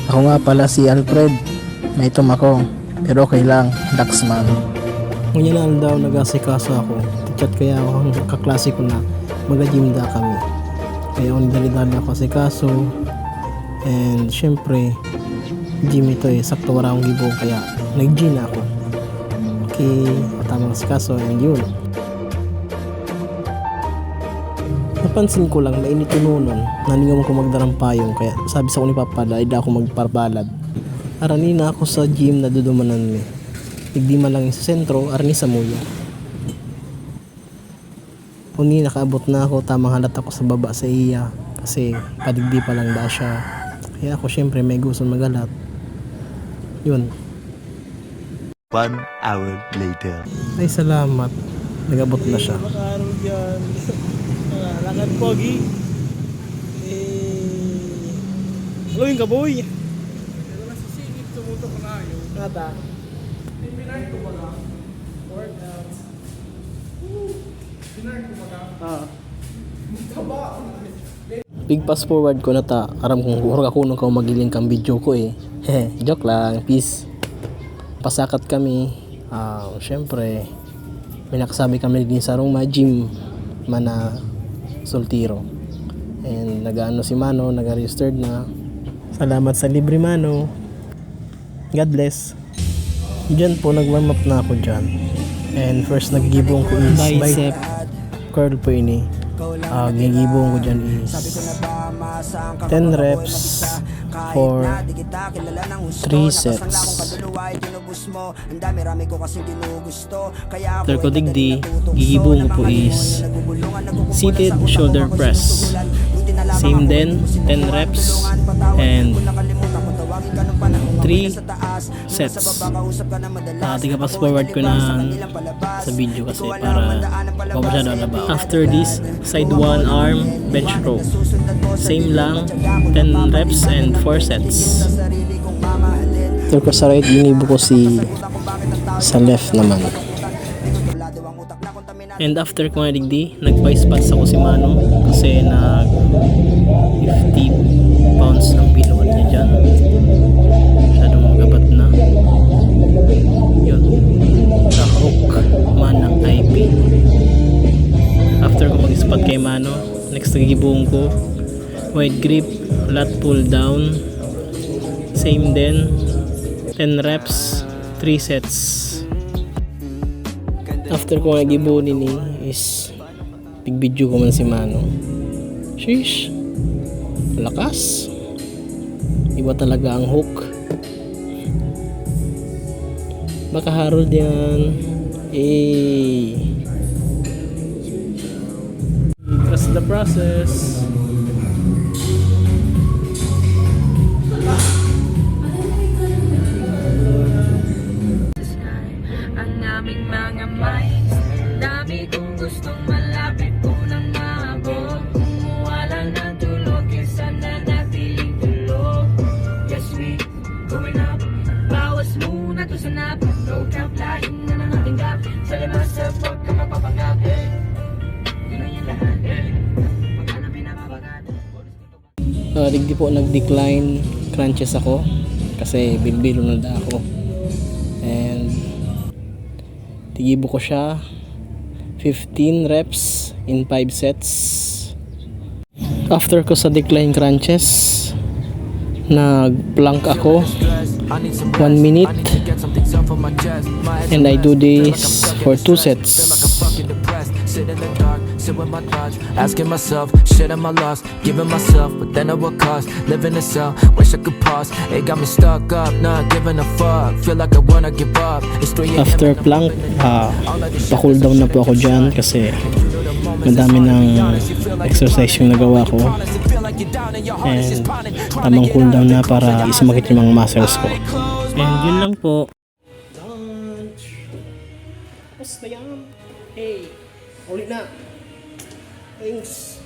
Ako nga pala si Alfred. May itom ako. Pero okay lang, Daxman. Ngayon lang daw nag-asikaso ako. Chat kaya ako ang kaklase ko na mag-gym da kami. Kaya ako nidali-dali ako asikaso. And syempre, gym ito sakto wala akong gibong kaya nag-gym na ako. Okay, tamang asikaso and yun. Napansin ko lang, mainit yung noon. Naningaw ko magdarang payong kaya sabi sa ko ni Papa ay da ako magparbalad. Arani na ako sa gym na dudumanan mi. Digdi man lang sa sentro, arani sa muya. Uni nakaabot na ako, tamang halat ako sa baba sa iya. Kasi padigdi pa lang da siya. Kaya ako syempre may gusto magalat. Yun. 1 hour later. Ay salamat. Nagabot na siya. Araw yan. Lakad pogi. Halloween ka boy. Wala si Singit tumuto ka na yun. Nata. Pinay ko ba ka? Workouts. Pinay ko ba ka? Taba. Big pass forward ko na ta. Aram kong hurag ako nung magiling kang video ko eh. Joke lang. Peace. Pasakat kami. Syempre may nakasabi kami din sa room gym mana soltiro. And nagaano si Mano, naga-registered na. Salamat sa libre Mano. God bless. Diyan po nag-warm up na ako dyan. And first naggibong ko is bicep curl po ini. Gigibong ko dyan is 10 reps for 3 sets. After ko digdi, gigibong ko po is seated shoulder press. Same din, 10 reps and 3 sets. Tiga pass forward ko na sa video kasi para masyado alaba. After this, side 1 arm bench row. Same lang, 10 reps and 4 sets. After ko sa right, ginibo ko sa left naman. And after ko nga digdi, nag-vice spots ako si Mano kasi nag 50 pounds ng pinuhat niya dyan. Masyadong magabat na. Yun. Sa hook man ng IP. After ko mag-spot kay Mano, next nagigibuong ko wide grip, lat pull down. Same din. 10 reps, 3 sets. After ko nagibunin ni is tig-video ko man si Mano. Sheesh. Lakas. Iba talaga ang hook. Baka Harold yan. Trust the process. Ang aming mga minds, dami kong gustong malapit ko nang maabot. Wala ng tulog, kesa na natiling tulog. Yes, we going up. Bawas muna to sa nap. No cap, laing na ng ating gap. Sa labas sa pag ka mapapanggap. Yun na yung lahat. Magkana pinapapagat. Digdi po nag-decline crunches ako kasi bilbilo na da ako. And tigibo ko siya 15 reps in 5 sets. After ko sa decline crunches, nag-plank ako 1 minute and I do this for 2 sets. Asking myself, shit am I lost? Giving myself, but then at what cost? Living in cell, wish I could pause. It got me stuck up, not giving a fuck. Feel like I wanna give up. It's 3 a.m. After plank, pa-cool down na po ako dyan kasi madami ng exercise yung nagawa ko and tamang cool down na para isumakit yung mga muscles ko. And yun lang po. Tapos na yan. Hey, ulit na. Thanks.